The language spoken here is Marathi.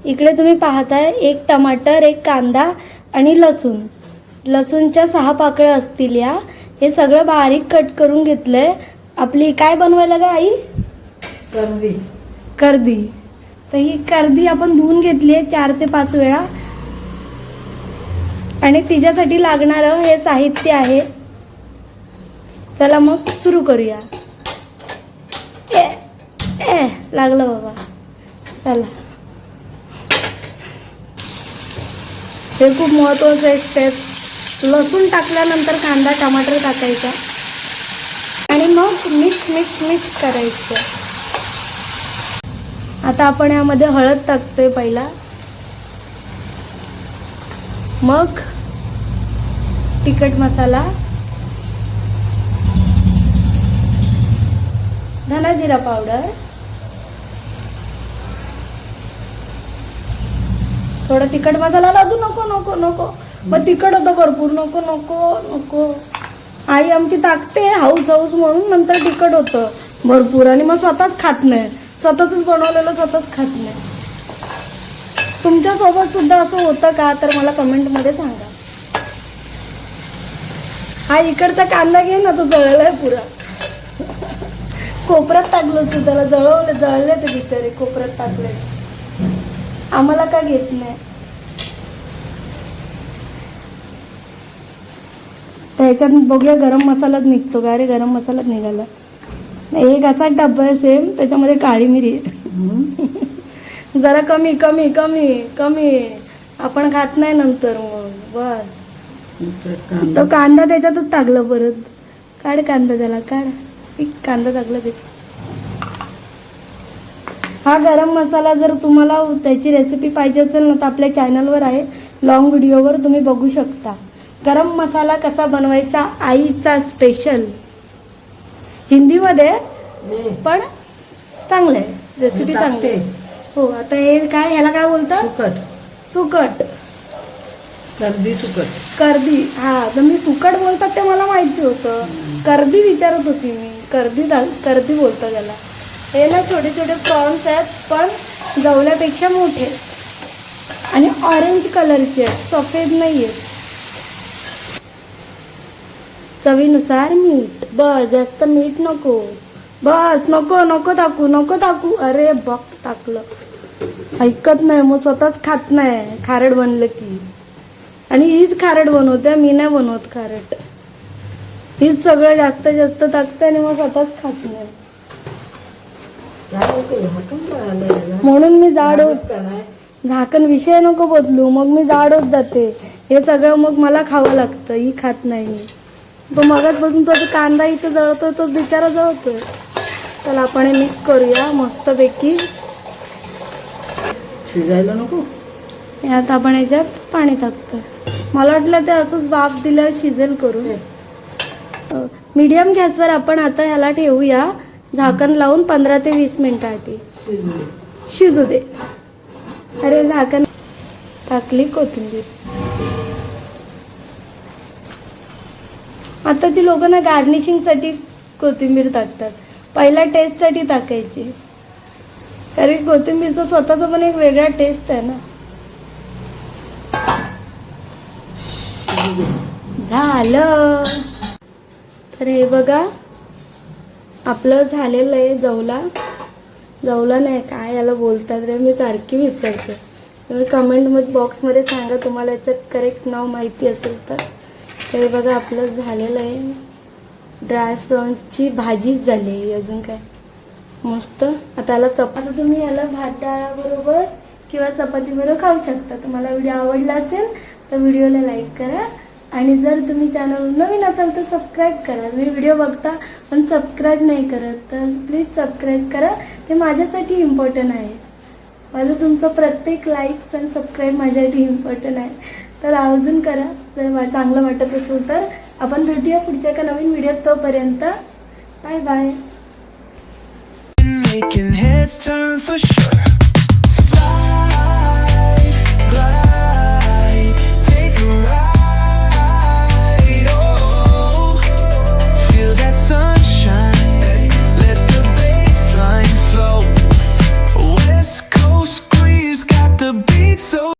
इकडे तुम्ही पाहताय एक टमाटर, एक कांदा आणि लसूण. लसूणच्या 6 पाकळ्या असतील या. हे सगळं बारीक कट करून घेतलंय. आपली काय बनवायला का आई? कर्दी. तर ही कर्दी आपण धुवून घेतली आहे 4 ते 5 वेळा. आणि तिच्यासाठी लागणारं हे साहित्य आहे. चला मग सुरू करूया. लागलं बाबा. चला, हे खूप महत्वाचं एक स्टेप. लसूण टाकल्यानंतर कांदा टमाटर टाकायचा आणि मग मिक्स करायचं. आता आपण यामध्ये हळद टाकतोय पहिला, मग तिखट मसाला, धना जिरा पावडर, थोडा तिखट मसाला लादू नको नको नको, मग तिखट होतं भरपूर. नको नको नको, आई आमची टाकते हाऊस म्हणून, नंतर तिखट होतं भरपूर आणि मग स्वतःच खात नाही. स्वतःच बनवलेलं स्वतःच खात नाही. तुमच्यासोबत सुद्धा असं होतं का? तर मला कमेंटमध्ये सांगा. हा इकडचा कांदा घे ना, तो जळलाय पुरा. कोपऱ्यात टाकलं तू त्याला, जळले ते बिचारे, कोपऱ्यात टाकले. आम्हाला का घेत नाही? त्याच्यात बघूया गरम मसालाच निघतो का? अरे गरम मसालाच निघाला. एक असा डब्बा आहे सेम, त्याच्यामध्ये काळी मिरी. जरा कमी कमी कमी कमी, आपण खात नाही नंतर. मग बस तो कांदा त्याच्यातच टाकलं परत. काढ कांदा, त्याला काढ. कांदा टाकला ते. हा गरम मसाला जर तुम्हाला त्याची रेसिपी पाहिजे असेल ना, तर आपल्या चॅनलवर आहे, लॉंग व्हिडिओवर तुम्ही बघू शकता. गरम मसाला कसा बनवायचा, आईचा स्पेशल, हिंदीमध्ये, पण चांगलं आहे, रेसिपी चांगली आहे. हो. आता हे काय, ह्याला काय बोलतात? सुकट. कर्दी. हा, तर मी सुकट बोलतात ते मला माहिती होतं. कर्दी विचारत होती मी. कर्दी बोलतात त्याला. हे ना छोटे छोटे प्रॉन्स आहेत, पण जवल्यापेक्षा मोठे आणि ऑरेंज कलरचे आहेत, सफेद नाही आहेत. चवीनुसार मीठ. बस, जास्त मीठ नको. बस, नको नको टाकू, नको टाकू. अरे बघ, टाकलं. ऐकत नाही, मग स्वतःच खात नाही खारट बनलं की. आणि हीच खारट बनवते, मी नाही बनवत खारट. हीच सगळं जास्त जास्त टाकते आणि मग स्वतःच खात नाही. म्हणून मी जाड होत. झाकण विषय नको बदलू, मग मी जाड होत जाते. हे सगळं मग मला खावं लागतं, ही खात नाही मी. तो मगच बघून तो कांदा इथे जळतोय, तो बिचारा जळतोय. चला आपण हे मिक्स करूया मस्तपैकी. शिजायला नको. यात आपण याच्यात पाणी टाकतोय. मला वाटलं ते असंच वाफ दिलं शिजेल करून. मीडियम गॅसवर आपण आता ह्याला ठेवूया झाकण लावून 15 ते 20 मिनिटांसाठी. शिजू दे. अरे झाकण टाकली कोथिंबीर. आताची लोक ना गार्निशिंग साठी कोथिंबीर टाकतात, पहिला टेस्ट साठी टाकायची. कारण कोथिंबीरचा स्वतःचा पण एक वेगळा टेस्ट आहे ना. झालं. तर हे बघा आपलं झालेलं आहे. जवला नाही, काय याला बोलतात रे, मी सारखी विचारते. तुम्ही कमेंट बॉक्समध्ये सांगा तुम्हाला याचं करेक्ट नाव माहिती असेल तर. हे बघा आपलं झालेलं आहे. ड्राय फ्रॉन्सची भाजीच झाली आहे. अजून काय मस्त. आता याला चपाती, तुम्ही याला भात डाळाबरोबर किंवा चपातीबरोबर खाऊ शकता. तुम्हाला व्हिडिओ आवडला असेल तर व्हिडिओला लाईक करा. आणि जर तुम्ही चॅनल नवीन असाल तर सबस्क्राईब करा. तुम्ही व्हिडिओ बघता पण सबस्क्राईब नाही करत, तर प्लीज सबस्क्राईब करा. ते माझ्यासाठी इम्पॉर्टंट आहे. माझं तुमचं प्रत्येक लाईक आणि सबस्क्राईब माझ्यासाठी इम्पॉर्टंट आहे. तर आवर्जून करा जर चांगलं वाटत असेल तर. आपण भेटूया पुढच्या एका नवीन व्हिडिओत. तोपर्यंत बाय बाय.